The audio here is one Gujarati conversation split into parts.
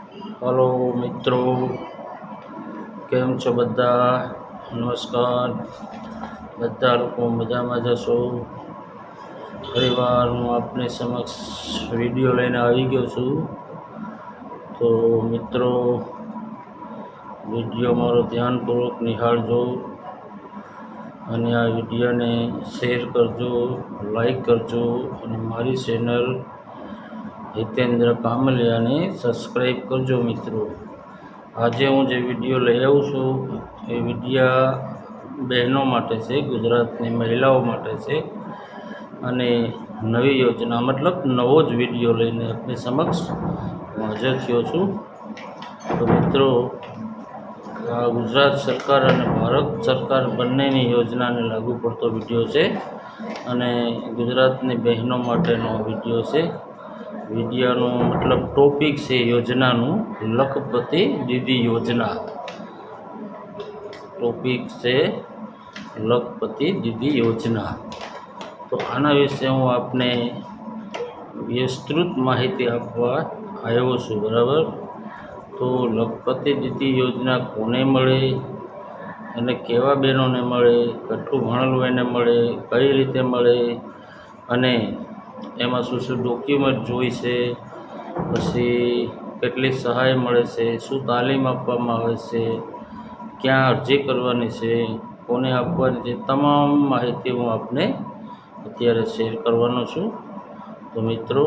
હલો મિત્રો, કેમ છો બધા? નમસ્કાર. બધા લોકો મજામાં જશો. ફરીવાર હું આપની સમક્ષ વિડીયો લઈને આવી ગયો છું. તો મિત્રો, વિડીયો મારો ધ્યાનપૂર્વક નિહાળજો અને આ વિડીયોને શેર કરજો, લાઈક કરજો અને મારી ચેનલ હિતેન્દ્ર કામલિયાને સબસ્ક્રાઈબ કરજો. મિત્રો, આજે હું જે વિડીયો લઈ આવું છું એ વિડીયા બહેનો માટે છે, ગુજરાતની મહિલાઓ માટે છે અને નવી યોજના મતલબ નવો જ વિડીયો લઈને આપની સમક્ષ હાજર થયો છું. તો મિત્રો, આ ગુજરાત સરકાર અને ભારત સરકાર બંનેની યોજનાને લાગુ પડતો વિડીયો છે અને ગુજરાતની બહેનો માટેનો વિડીયો છે. વિડીયોનો મતલબ ટોપિક છે યોજનાનું લખપતિ દીદી યોજના. ટોપિક છે લખપતિ દીદી યોજના. તો આના વિશે હું આપને વિસ્તૃત માહિતી આપવા આવ્યો છું. બરાબર. તો લખપતિ દીદી યોજના કોને મળે અને કેવા બહેનોને મળે, કેટલું ભણેલું એને મળે, કઈ રીતે મળે અને એમાં શું શું ડોક્યુમેન્ટ જોઈશે, પછી કેટલી સહાય મળે છે, શું તાલીમ આપવામાં આવે છે, ક્યાં અરજી કરવાની છે, કોને આપવાની છે, તમામ માહિતી હું આપને અત્યારે શેર કરવાનો છું. તો મિત્રો,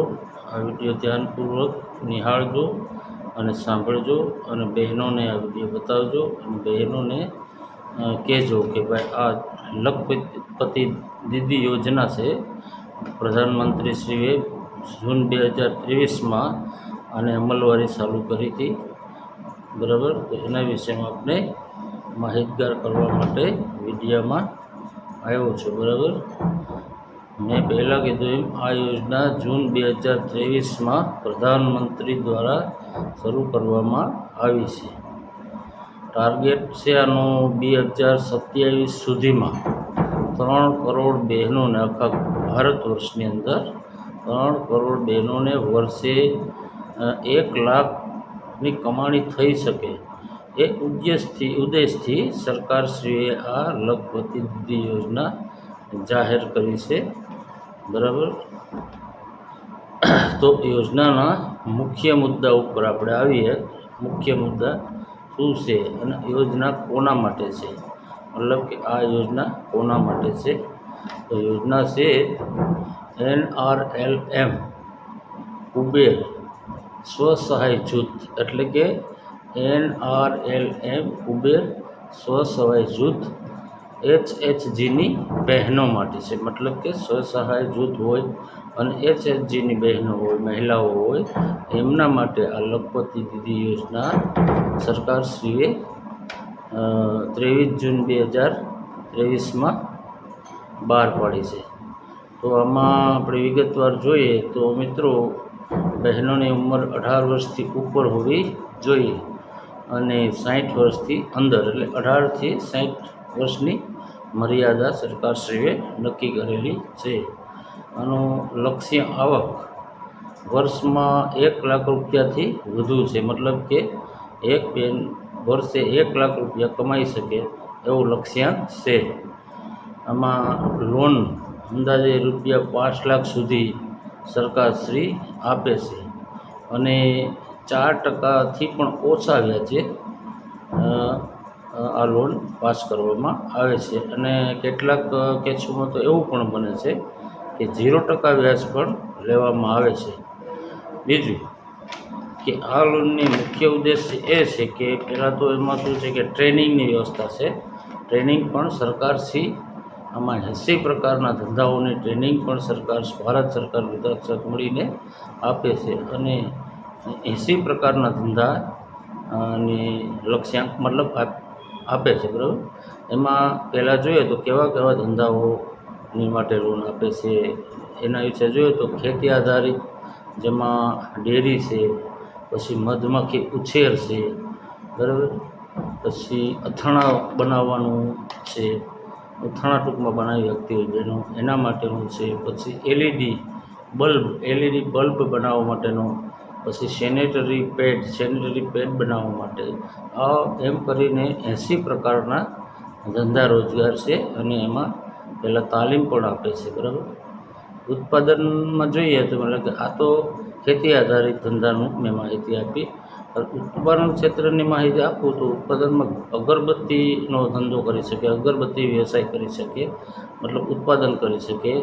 આ વિડીયો ધ્યાનપૂર્વક નિહાળજો અને સાંભળજો અને બહેનોને આ વિડીયો બતાવજો અને બહેનોને કહેજો કે ભાઈ આ લખપતિ દીદી યોજના છે. પ્રધાનમંત્રીશ્રીએ જૂન 2023માં આને અમલવારી ચાલુ કરી હતી. બરાબર. તો એના વિશે હું આપને માહિતગાર કરવા માટે વિડીયોમાં આવ્યો છું. બરાબર. મેં પહેલાં કીધું એમ આ યોજના જૂન 2023માં પ્રધાનમંત્રી દ્વારા શરૂ કરવામાં આવી છે. ટાર્ગેટ છે આનો 2027 સુધીમાં 3 કરોડ બહેનોને આખા ભારત વર્ષની અંદર 3 કરોડ બહેનોને વર્ષે 1 લાખની કમાણી થઈ શકે એ ઉદ્દેશથી સરકારશ્રીએ આ લખપતિ દીદી યોજના જાહેર કરી છે. બરાબર. તો યોજનાના મુખ્ય મુદ્દા ઉપર આપણે આવીએ. મુખ્ય મુદ્દા શું છે અને યોજના કોના માટે છે, મતલબ કે આ યોજના કોના માટે છે? તો યોજના છે NRLM કુબેર સ્વસહાય જૂથ, એટલે કે NRLM કુબેર સ્વસહાય જૂથ HHGની બહેનો માટે છે. મતલબ કે સ્વસહાય જૂથ હોય અને HHGની બહેનો હોય, મહિલાઓ હોય, એમના માટે આ લખપતિ દીદી યોજના સરકારશ્રીએ 23 જૂન 2023માં બહાર પાડી છે. તો આમાં આપણે વિગતવાર જોઈએ તો મિત્રો, બહેનોની ઉંમર 18 વર્ષથી ઉપર હોવી જોઈએ અને 60 વર્ષથી અંદર, એટલે 18થી 60 વર્ષની મર્યાદા સરકારશ્રીએ નક્કી કરેલી છે. આનું લક્ષ્ય આવક વર્ષમાં 1 લાખ રૂપિયાથી વધુ છે. મતલબ કે એક બેન વર્ષે 1 લાખ રૂપિયા કમાઈ શકે એવું લક્ષ્યાંક છે. આમાં લોન અંદાજે રૂપિયા 5 લાખ સુધી સરકારશ્રી આપે છે અને 4%થી પણ ઓછા વ્યાજે આ લોન પાસ કરવામાં આવે છે. અને કેટલાક કેસોમાં તો એવું પણ બને છે કે 0% વ્યાજ પણ લેવામાં આવે છે. બીજું કે આ લોનની મુખ્ય ઉદ્દેશ્ય એ છે કે પહેલાં તો એમાં શું છે કે ટ્રેનિંગની વ્યવસ્થા છે. ટ્રેનિંગ પણ સરકારશ્રી આમાં 80 પ્રકારના ધંધાઓની ટ્રેનિંગ પણ ભારત સરકાર ગુજરાત સરકાર મળીને આપે છે અને 80 પ્રકારના ધંધાની લક્ષ્યાંક મતલબ આપે છે. બરાબર. એમાં પહેલાં જોઈએ તો કેવા કેવા ધંધાઓની માટે લોન આપે છે એના વિશે જોઈએ તો ખેતી આધારિત, જેમાં ડેરી છે, પછી મધમાખી ઉછેર છે. બરાબર. પછી અથાણા બનાવવાનું છે, અથાણા ટૂંકમાં બનાવી શકતી હોય બહેનો એના માટેનું છે. પછી LED બલ્બ બનાવવા માટેનો પછી સેનેટરી પેડ બનાવવા માટે એમ કરીને 80 પ્રકારના ધંધા રોજગાર છે અને એમાં પહેલાં તાલીમ પણ આપે છે, બરાબર. ઉત્પાદનમાં જોઈએ તો મતલબ કે આ તો ખેતી આધારિત ધંધાનું મેં માહિતી આપી. ઉત્પાદન ક્ષેત્રની માહિતી આપું તો ઉત્પાદનમાં અગરબત્તીનો ધંધો કરી શકે, અગરબત્તી વ્યવસાય કરી શકે, મતલબ ઉત્પાદન કરી શકે.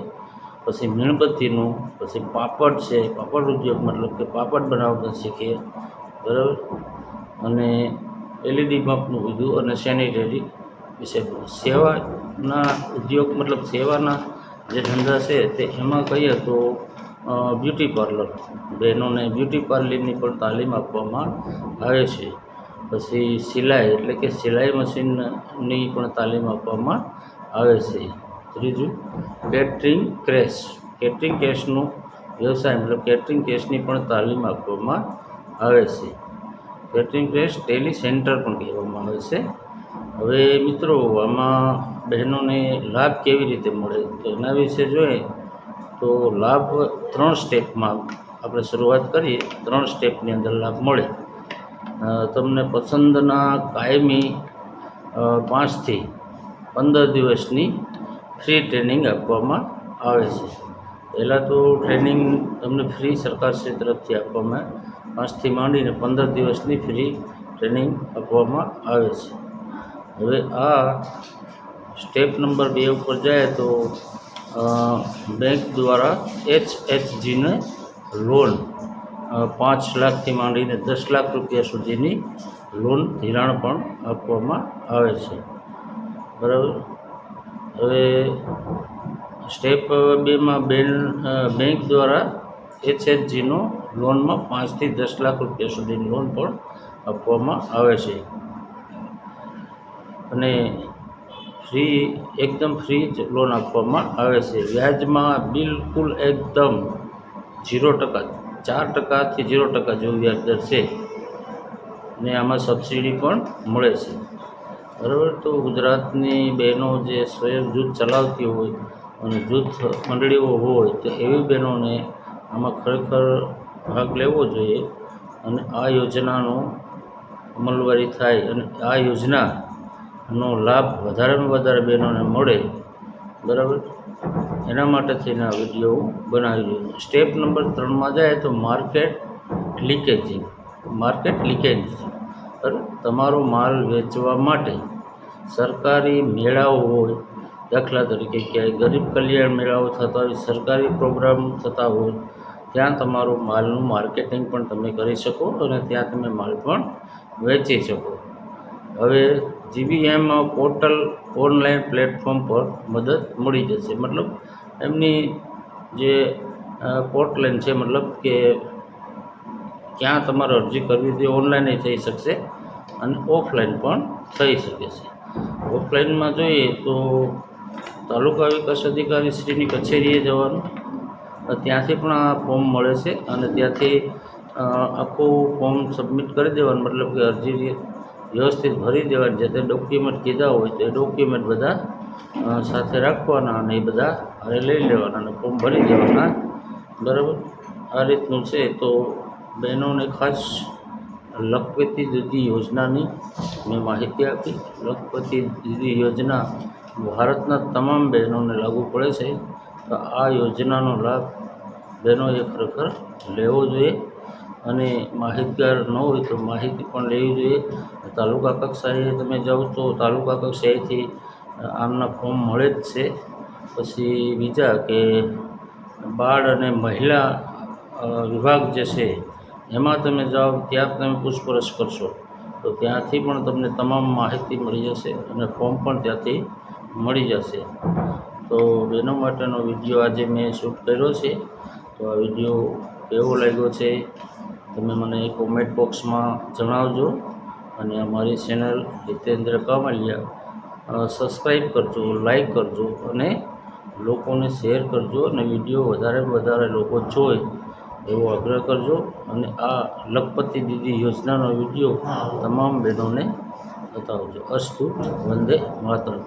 પછી મીણબત્તીનું, પછી પાપડ છે, પાપડ ઉદ્યોગ મતલબ કે પાપડ બનાવતા શીખીએ, બરાબર. અને LED બલ્બનું ઉદ્યોગ અને સેનિટરી વિશે. સેવાના ઉદ્યોગ મતલબ સેવાના જે ધંધા છે તે એમાં કહીએ તો બ્યુટી પાર્લર, બહેનોને બ્યુટી પાર્લરની પણ તાલીમ આપવામાં આવે છે. પછી સિલાઈ એટલે કે સિલાઈ મશીનની પણ તાલીમ આપવામાં આવે છે. ત્રીજું કેટરિંગ કેશનું વ્યવસાય મતલબ કેટરિંગ કેશની પણ તાલીમ આપવામાં આવે છે. કેટરિંગ કેશ ટેલી સેન્ટર પણ કહેવામાં આવે છે. હવે મિત્રો, આમાં બહેનોને લાભ કેવી રીતે મળે તો એના વિશે જોઈએ તો લાભ 3 સ્ટેપમાં આપણે શરૂઆત કરીએ. 3 સ્ટેપની અંદર લાભ મળે. તમને પસંદના કાયમી 5 થી 15 દિવસની ફ્રી ટ્રેનિંગ આપવામાં આવે છે. પહેલાં તો ટ્રેનિંગ તમને ફ્રી સરકારશ્રી તરફથી આપવામાં 5 થી માંડીને 15 દિવસની ફ્રી ટ્રેનિંગ આપવામાં આવે છે. હવે આ સ્ટેપ નંબર 2 ઉપર જાય તો બેંક દ્વારા HHGને લોન 5 લાખથી માંડીને 10 લાખ રૂપિયા સુધીની લોન ધિરાણ પણ આપવામાં આવે છે, બરાબર. હવે સ્ટેપ 2માં બેંક દ્વારા HHGનો લોનમાં 5 થી 10 લાખ રૂપિયા સુધીની લોન પણ આપવામાં આવે છે. અને એકદમ ફ્રી જ લોન આપવામાં આવે છે. વ્યાજમાં બિલકુલ એકદમ 0%, 4%થી 0% જેવું વ્યાજ દર છે. ને આમાં સબસિડી પણ મળે છે, બરાબર. તો ગુજરાતની બહેનો જે સ્વયં જૂથ ચલાવતી હોય અને જૂથ મંડળીઓ હોય તો એવી બહેનોને આમાં ખરેખર ભાગ લેવો જોઈએ અને આ યોજનાનો અમલવારી થાય અને આ યોજનાનો લાભ વધારેમાં વધારે બહેનોને મળે, બરાબર. એના માટે થઈને આ વિડીયો બનાવી રહ્યો. સ્ટેપ નંબર 3માં જાય તો માર્કેટ લીકેજ, બરાબર. તમારો માલ વેચવા માટે સરકારી મેળાઓ હોય, દાખલા તરીકે ક્યાંય ગરીબ કલ્યાણ મેળાઓ થતા હોય, સરકારી પ્રોગ્રામ થતા હોય, ત્યાં તમારું માલનું માર્કેટિંગ પણ તમે કરી શકો અને ત્યાં તમે માલ પણ વેચી શકો. હવે GBM પોર્ટલ ઓનલાઈન પ્લેટફોર્મ પર મદદ મળી જશે. મતલબ એમની જે પોર્ટલાઈન છે, મતલબ કે ક્યાં તમારે અરજી કરવી તે ઓનલાઈન થઈ શકશે અને ઓફલાઈન પણ થઈ શકે છે. ઓફલાઈનમાં જોઈએ તો તાલુકા વિકાસ અધિકારી શ્રીની કચેરીએ જવાનું, ત્યાંથી પણ આ ફોર્મ મળે છે અને ત્યાંથી આખું ફોર્મ સબમિટ કરી દેવાનું. મતલબ કે અરજી વ્યવસ્થિત ભરી દેવાની. જે તે ડોક્યુમેન્ટ કીધા હોય તે ડોક્યુમેન્ટ બધા સાથે રાખવાના અને એ બધા હારે લઈ લેવાના અને ફોર્મ ભરી દેવાના, બરાબર. આ રીતનું છે. તો બહેનોને ખાસ લખપતિ દીદી યોજનાની મેં માહિતી આપી. લખપતિ દીદી યોજના ભારતના તમામ બહેનોને લાગુ પડે છે. તો આ યોજનાનો લાભ બહેનોએ ખરેખર લેવો જોઈએ અને માહિતગાર ન હોય તો માહિતી પણ લેવી જોઈએ. તાલુકા કક્ષાએ તમે જાઓ તો તાલુકા કક્ષાએથી આમના ફોર્મ મળે જ છે. પછી બીજા કે બાળ અને મહિલા વિભાગ જે છે એમાં તમે જાઓ, ત્યાં તમે પૂછપરછ કરશો તો ત્યાંથી પણ તમને તમામ માહિતી મળી જશે અને ફોર્મ પણ ત્યાંથી મળી જશે. તો બહેનો માટેનો વિડીયો આજે મેં શૂટ કર્યો છે. તો આ વિડીયો કેવો લાગ્યો છે તમે મને કોમેન્ટ બોક્સમાં જણાવજો અને અમારી ચેનલ હિતેન્દ્ર કામલિયા સબસ્ક્રાઈબ કરજો, લાઈક કરજો અને લોકોને શેર કરજો અને વિડીયો વધારે લોકો જોઈ એવો આગ્રહ કરજો. અને આ લખપતિ દીદી યોજનાનો વિડીયો તમામ બહેનોને બતાવજો. અસ્તુ વંદે માતરમ.